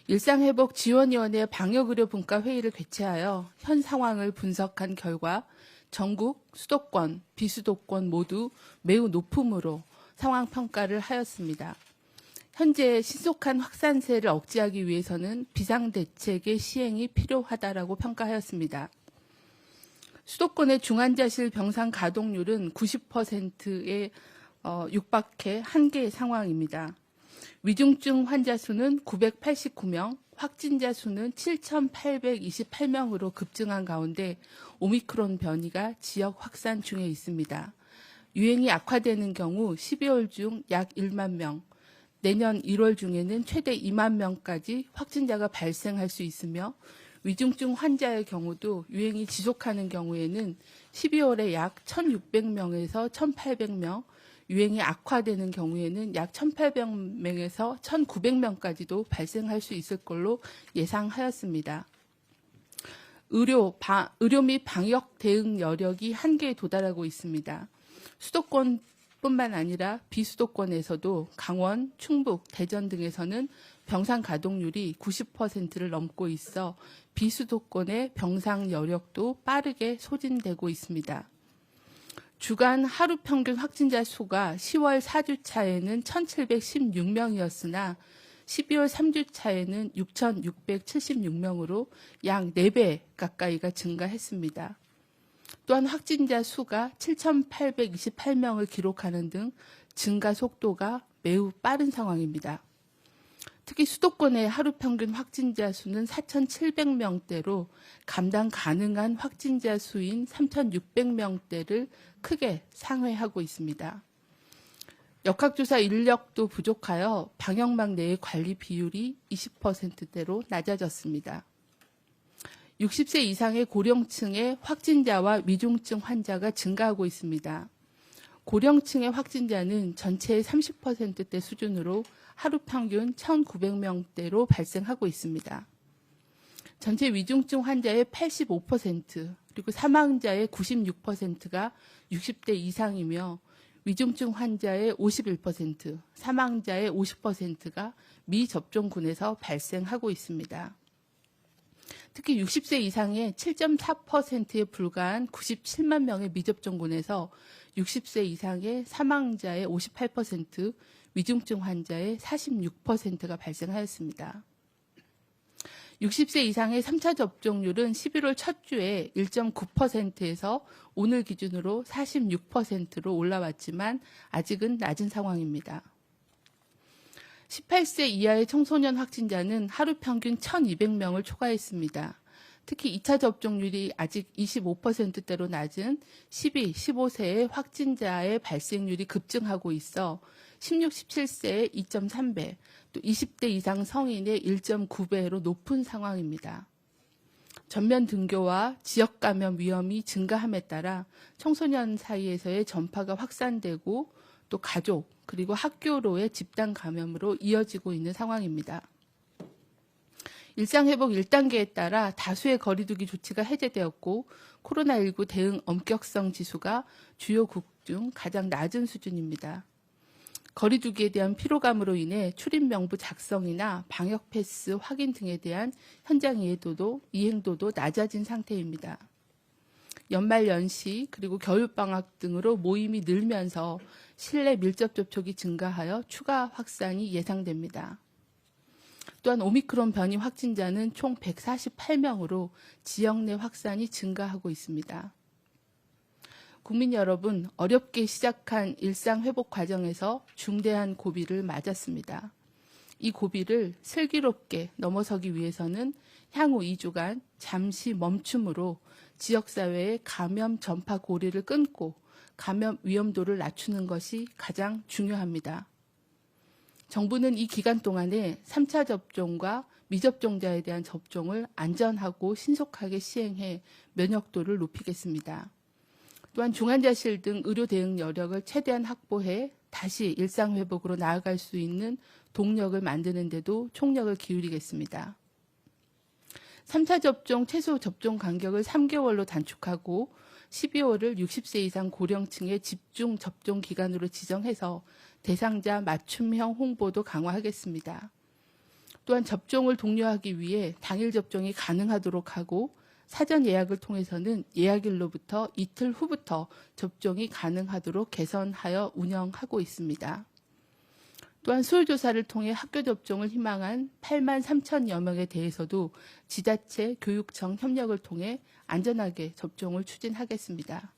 일상회복지원위원회 방역의료분과회의를 개최하여 현 상황을 분석한 결과 전국, 수도권, 비수도권 모두 매우 높음으로 상황 평가를 하였습니다. 현재 신속한 확산세를 억제하기 위해서는 비상대책의 시행이 필요하다라고 평가하였습니다. 수도권의 중환자실 병상 가동률은 90%에 육박해 한계 상황입니다. 위중증 환자 수는 989명, 확진자 수는 7,828명으로 급증한 가운데 오미크론 변이가 지역 확산 중에 있습니다. 유행이 악화되는 경우 12월 중 약 1만 명, 내년 1월 중에는 최대 2만 명까지 확진자가 발생할 수 있으며 위중증 환자의 경우도 유행이 지속하는 경우에는 12월에 약 1,600명에서 1,800명, 유행이 악화되는 경우에는 약 1,800명에서 1,900명까지도 발생할 수 있을 걸로 예상하였습니다. 의료 및 방역 대응 여력이 한계에 도달하고 있습니다. 수도권뿐만 아니라 비수도권에서도 강원, 충북, 대전 등에서는 병상 가동률이 90%를 넘고 있어 비수도권의 병상 여력도 빠르게 소진되고 있습니다. 주간 하루 평균 확진자 수가 10월 4주차에는 1,716명이었으나 12월 3주차에는 6,676명으로 약 4배 가까이가 증가했습니다. 또한 확진자 수가 7,828명을 기록하는 등 증가 속도가 매우 빠른 상황입니다. 특히 수도권의 하루 평균 확진자 수는 4,700명대로 감당 가능한 확진자 수인 3,600명대를 크게 상회하고 있습니다. 역학조사 인력도 부족하여 방역망 내의 관리 비율이 20%대로 낮아졌습니다. 60세 이상의 고령층의 확진자와 위중증 환자가 증가하고 있습니다. 고령층의 확진자는 전체의 30%대 수준으로 하루 평균 1,900명대로 발생하고 있습니다. 전체 위중증 환자의 85% 그리고 사망자의 96%가 60대 이상이며 위중증 환자의 51%, 사망자의 50%가 미접종군에서 발생하고 있습니다. 특히 60세 이상의 7.4%에 불과한 97만 명의 미접종군에서 60세 이상의 사망자의 58%, 위중증 환자의 46%가 발생하였습니다. 60세 이상의 3차 접종률은 11월 첫 주에 1.9%에서 오늘 기준으로 46%로 올라왔지만 아직은 낮은 상황입니다. 18세 이하의 청소년 확진자는 하루 평균 1,200명을 초과했습니다. 특히 2차 접종률이 아직 25%대로 낮은 12, 15세의 확진자의 발생률이 급증하고 있어 16, 17세의 2.3배, 또 20대 이상 성인의 1.9배로 높은 상황입니다. 전면 등교와 지역 감염 위험이 증가함에 따라 청소년 사이에서의 전파가 확산되고 또 가족 그리고 학교로의 집단 감염으로 이어지고 있는 상황입니다. 일상회복 1단계에 따라 다수의 거리두기 조치가 해제되었고 코로나19 대응 엄격성 지수가 주요국 중 가장 낮은 수준입니다. 거리두기에 대한 피로감으로 인해 출입 명부 작성이나 방역 패스 확인 등에 대한 현장 이행도도 낮아진 상태입니다. 연말 연시 그리고 겨울방학 등으로 모임이 늘면서 실내 밀접 접촉이 증가하여 추가 확산이 예상됩니다. 또한 오미크론 변이 확진자는 총 148명으로 지역 내 확산이 증가하고 있습니다. 국민 여러분, 어렵게 시작한 일상 회복 과정에서 중대한 고비를 맞았습니다. 이 고비를 슬기롭게 넘어서기 위해서는 향후 2주간 잠시 멈춤으로 지역사회의 감염 전파 고리를 끊고 감염 위험도를 낮추는 것이 가장 중요합니다. 정부는 이 기간 동안에 3차 접종과 미접종자에 대한 접종을 안전하고 신속하게 시행해 면역도를 높이겠습니다. 또한 중환자실 등 의료 대응 여력을 최대한 확보해 다시 일상회복으로 나아갈 수 있는 동력을 만드는 데도 총력을 기울이겠습니다. 3차 접종 최소 접종 간격을 3개월로 단축하고 12월을 60세 이상 고령층의 집중 접종 기간으로 지정해서 대상자 맞춤형 홍보도 강화하겠습니다. 또한 접종을 독려하기 위해 당일 접종이 가능하도록 하고 사전 예약을 통해서는 예약일로부터 이틀 후부터 접종이 가능하도록 개선하여 운영하고 있습니다. 또한 수요조사를 통해 학교 접종을 희망한 8만 3천여 명에 대해서도 지자체 교육청 협력을 통해 안전하게 접종을 추진하겠습니다.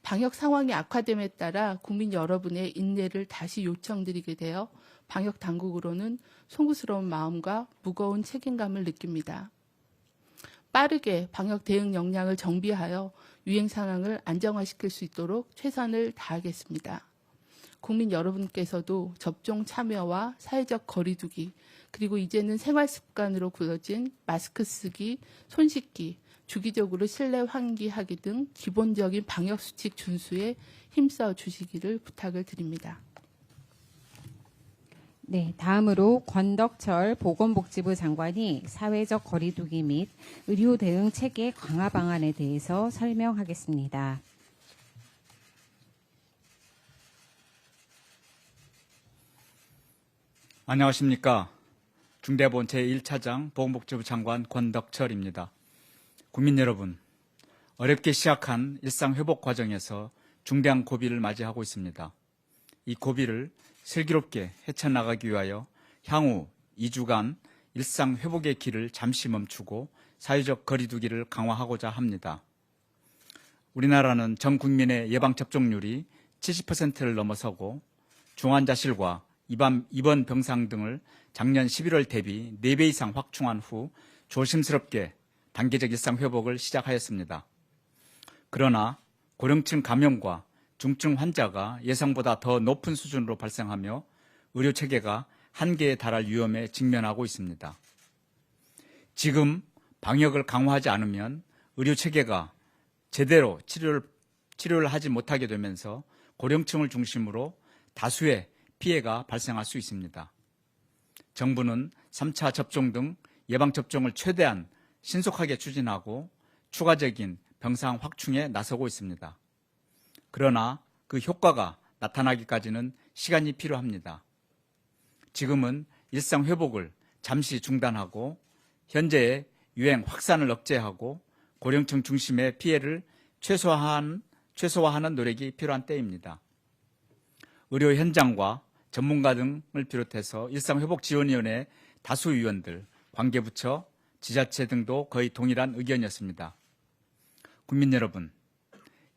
방역 상황이 악화됨에 따라 국민 여러분의 인내를 다시 요청드리게 되어 방역 당국으로는 송구스러운 마음과 무거운 책임감을 느낍니다. 빠르게 방역 대응 역량을 정비하여 유행 상황을 안정화시킬 수 있도록 최선을 다하겠습니다. 국민 여러분께서도 접종 참여와 사회적 거리두기, 그리고 이제는 생활 습관으로 굳어진 마스크 쓰기, 손 씻기, 주기적으로 실내 환기하기 등 기본적인 방역 수칙 준수에 힘써 주시기를 부탁을 드립니다. 네, 다음으로 권덕철 보건복지부 장관이 사회적 거리두기 및 의료 대응 체계 강화 방안에 대해서 설명하겠습니다. 안녕하십니까. 중대본 제1차장 보건복지부 장관 권덕철입니다. 국민 여러분, 어렵게 시작한 일상회복 과정에서 중대한 고비를 맞이하고 있습니다. 이 고비를 슬기롭게 헤쳐나가기 위하여 향후 2주간 일상회복의 길을 잠시 멈추고 사회적 거리두기를 강화하고자 합니다. 우리나라는 전 국민의 예방접종률이 70%를 넘어서고 중환자실과 입원 병상 등을 작년 11월 대비 4배 이상 확충한 후 조심스럽게 단계적 일상회복을 시작하였습니다. 그러나 고령층 감염과 중증 환자가 예상보다 더 높은 수준으로 발생하며 의료체계가 한계에 달할 위험에 직면하고 있습니다. 지금 방역을 강화하지 않으면 의료체계가 제대로 치료를 하지 못하게 되면서 고령층을 중심으로 다수의 피해가 발생할 수 있습니다. 정부는 3차 접종 등 예방접종을 최대한 신속하게 추진하고 추가적인 병상 확충에 나서고 있습니다. 그러나 그 효과가 나타나기까지는 시간이 필요합니다. 지금은 일상 회복을 잠시 중단하고 현재의 유행 확산을 억제하고 고령층 중심의 피해를 최소화하는 노력이 필요한 때입니다. 의료 현장과 전문가 등을 비롯해서 일상회복지원위원회 다수 위원들, 관계부처, 지자체 등도 거의 동일한 의견이었습니다. 국민 여러분,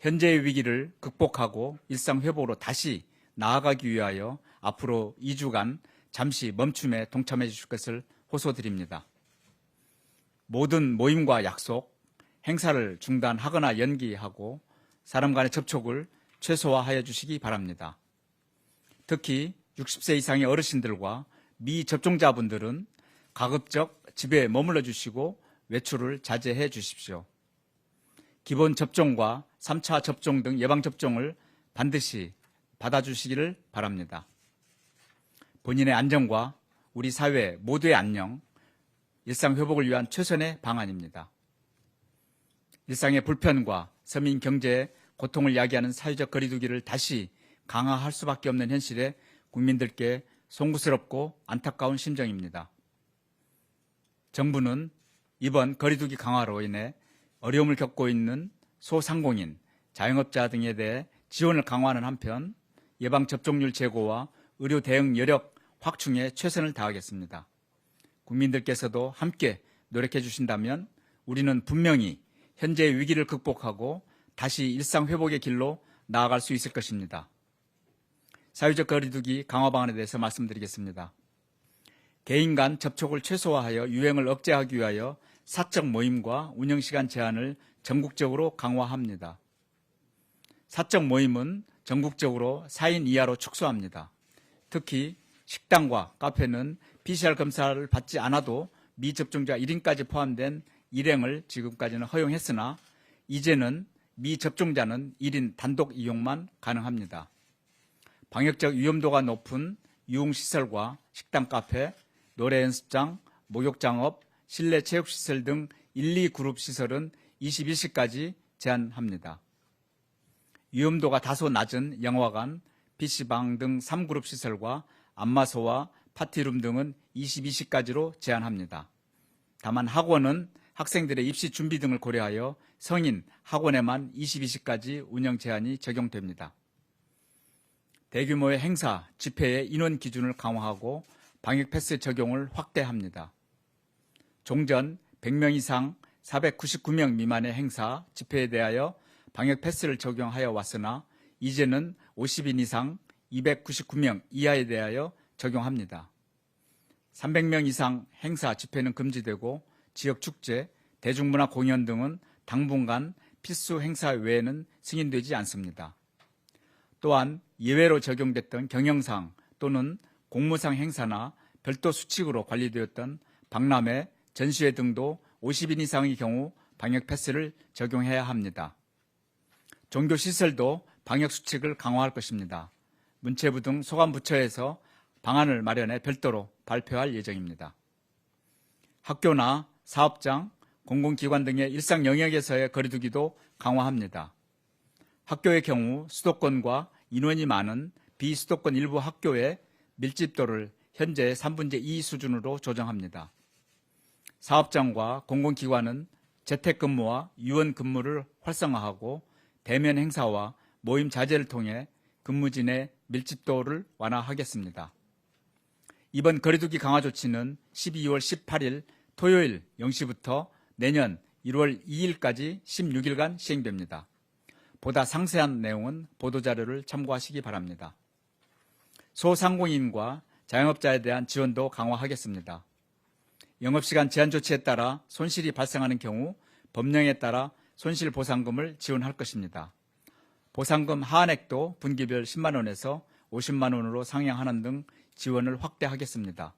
현재의 위기를 극복하고 일상회복으로 다시 나아가기 위하여 앞으로 2주간 잠시 멈춤에 동참해 주실 것을 호소드립니다. 모든 모임과 약속, 행사를 중단하거나 연기하고 사람 간의 접촉을 최소화하여 주시기 바랍니다. 특히 60세 이상의 어르신들과 미접종자분들은 가급적 집에 머물러 주시고 외출을 자제해 주십시오. 기본 접종과 3차 접종 등 예방접종을 반드시 받아주시기를 바랍니다. 본인의 안전과 우리 사회 모두의 안녕, 일상회복을 위한 최선의 방안입니다. 일상의 불편과 서민 경제의 고통을 야기하는 사회적 거리두기를 다시 강화할 수밖에 없는 현실에 국민들께 송구스럽고 안타까운 심정입니다. 정부는 이번 거리두기 강화로 인해 어려움을 겪고 있는 소상공인, 자영업자 등에 대해 지원을 강화하는 한편 예방접종률 제고와 의료 대응 여력 확충에 최선을 다하겠습니다. 국민들께서도 함께 노력해 주신다면 우리는 분명히 현재의 위기를 극복하고 다시 일상회복의 길로 나아갈 수 있을 것입니다. 사회적 거리두기 강화 방안에 대해서 말씀드리겠습니다. 개인 간 접촉을 최소화하여 유행을 억제하기 위하여 사적 모임과 운영시간 제한을 전국적으로 강화합니다. 사적 모임은 전국적으로 4인 이하로 축소합니다. 특히 식당과 카페는 PCR 검사를 받지 않아도 미접종자 1인까지 포함된 일행을 지금까지는 허용했으나 이제는 미접종자는 1인 단독 이용만 가능합니다. 방역적 위험도가 높은 유흥시설과 식당, 카페, 노래 연습장, 목욕장업, 실내 체육시설 등 1, 2그룹 시설은 21시까지 제한합니다. 위험도가 다소 낮은 영화관, PC방 등 3그룹 시설과 안마소와 파티룸 등은 22시까지로 제한합니다. 다만 학원은 학생들의 입시 준비 등을 고려하여 성인 학원에만 22시까지 운영 제한이 적용됩니다. 대규모의 행사, 집회의 인원 기준을 강화하고 방역 패스 적용을 확대합니다. 종전 100명 이상 499명 미만의 행사, 집회에 대하여 방역 패스를 적용하여 왔으나 이제는 50인 이상 299명 이하에 대하여 적용합니다. 300명 이상 행사, 집회는 금지되고 지역 축제, 대중문화 공연 등은 당분간 필수 행사 외에는 승인되지 않습니다. 또한 예외로 적용됐던 경영상 또는 공무상 행사나 별도 수칙으로 관리되었던 박람회, 전시회 등도 50인 이상의 경우 방역 패스를 적용해야 합니다. 종교시설도 방역 수칙을 강화할 것입니다. 문체부 등 소관부처에서 방안을 마련해 별도로 발표할 예정입니다. 학교나 사업장, 공공기관 등의 일상 영역에서의 거리두기도 강화합니다. 학교의 경우 수도권과 인원이 많은 비수도권 일부 학교의 밀집도를 현재 3분의 2 수준으로 조정합니다. 사업장과 공공기관은 재택근무와 유연근무를 활성화하고 대면 행사와 모임 자제를 통해 근무진의 밀집도를 완화하겠습니다. 이번 거리두기 강화 조치는 12월 18일 토요일 0시부터 내년 1월 2일까지 16일간 시행됩니다. 보다 상세한 내용은 보도자료를 참고하시기 바랍니다. 소상공인과 자영업자에 대한 지원도 강화하겠습니다. 영업시간 제한 조치에 따라 손실이 발생하는 경우 법령에 따라 손실보상금을 지원할 것입니다. 보상금 하한액도 분기별 10만 원에서 50만 원으로 상향하는 등 지원을 확대하겠습니다.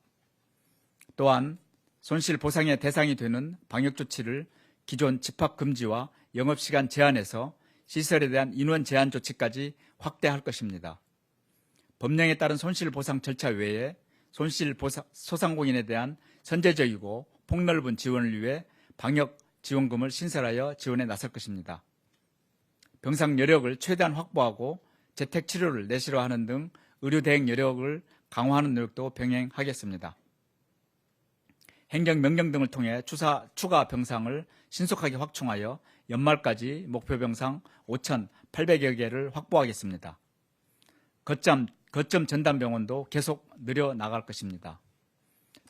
또한 손실보상의 대상이 되는 방역조치를 기존 집합금지와 영업시간 제한에서 시설에 대한 인원 제한 조치까지 확대할 것입니다. 법령에 따른 손실보상 절차 외에 소상공인에 대한 선제적이고 폭넓은 지원을 위해 방역지원금을 신설하여 지원에 나설 것입니다. 병상 여력을 최대한 확보하고 재택치료를 내실화하는 등 의료대행 여력을 강화하는 노력도 병행하겠습니다. 행정명령 등을 통해 추가 병상을 신속하게 확충하여 연말까지 목표 병상 5,800여 개를 확보하겠습니다. 거점 전담병원도 계속 늘려나갈 것입니다.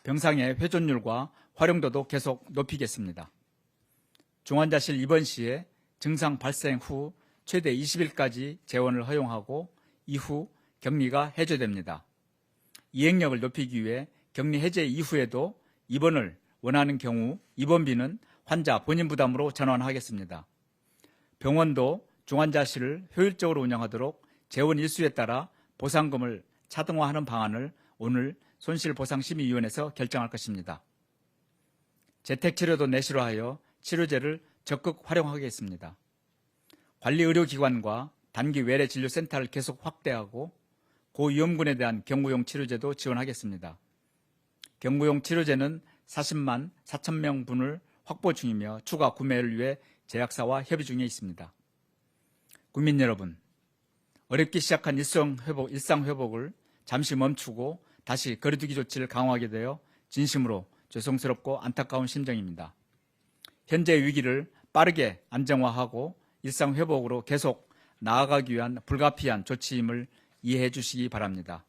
병상의 회전율과 활용도도 계속 높이겠습니다. 중환자실 입원 시에 증상 발생 후 최대 20일까지 재원을 허용하고 이후 격리가 해제됩니다. 이행력을 높이기 위해 격리 해제 이후에도 입원을 원하는 경우 입원비는 환자 본인 부담으로 전환하겠습니다. 병원도 중환자실을 효율적으로 운영하도록 재원 일수에 따라 보상금을 차등화하는 방안을 오늘 손실보상심의위원회에서 결정할 것입니다. 재택치료도 내실화하여 치료제를 적극 활용하겠습니다. 관리의료기관과 단기 외래진료센터를 계속 확대하고 고위험군에 대한 경구용 치료제도 지원하겠습니다. 경구용 치료제는 40만 4천 명분을 확보 중이며 추가 구매를 위해 제약사와 협의 중에 있습니다. 국민 여러분, 어렵게 시작한 일상 회복을 잠시 멈추고 다시 거리두기 조치를 강화하게 되어 진심으로 죄송스럽고 안타까운 심정입니다. 현재 위기를 빠르게 안정화하고 일상 회복으로 계속 나아가기 위한 불가피한 조치임을 이해해 주시기 바랍니다.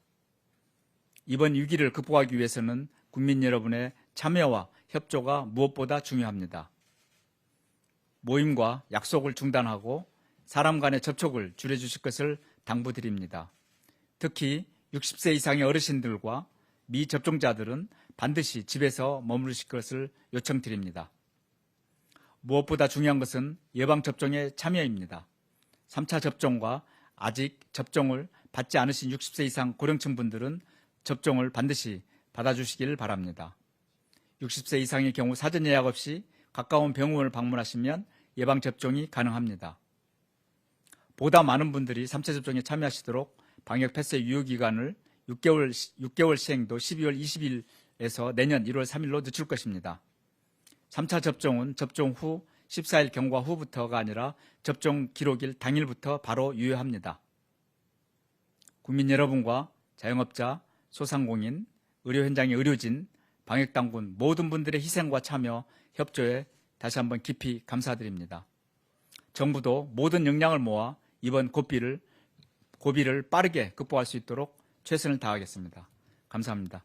이번 위기를 극복하기 위해서는 국민 여러분의 참여와 협조가 무엇보다 중요합니다. 모임과 약속을 중단하고 사람 간의 접촉을 줄여주실 것을 당부드립니다. 특히 60세 이상의 어르신들과 미접종자들은 반드시 집에서 머무르실 것을 요청드립니다. 무엇보다 중요한 것은 예방접종의 참여입니다. 3차 접종과 아직 접종을 받지 않으신 60세 이상 고령층 분들은 접종을 반드시 받아주시길 바랍니다. 60세 이상의 경우 사전 예약 없이 가까운 병원을 방문하시면 예방접종이 가능합니다. 보다 많은 분들이 3차 접종에 참여하시도록 방역 패스 유효기간을 6개월 시행도 12월 20일에서 내년 1월 3일로 늦출 것입니다. 3차 접종은 접종 후 14일 경과 후부터가 아니라 접종 기록일 당일부터 바로 유효합니다. 국민 여러분과 자영업자, 소상공인, 의료 현장의 의료진, 방역당군 모든 분들의 희생과 참여, 협조에 다시 한번 깊이 감사드립니다. 정부도 모든 역량을 모아 이번 고비를 빠르게 극복할 수 있도록 최선을 다하겠습니다. 감사합니다.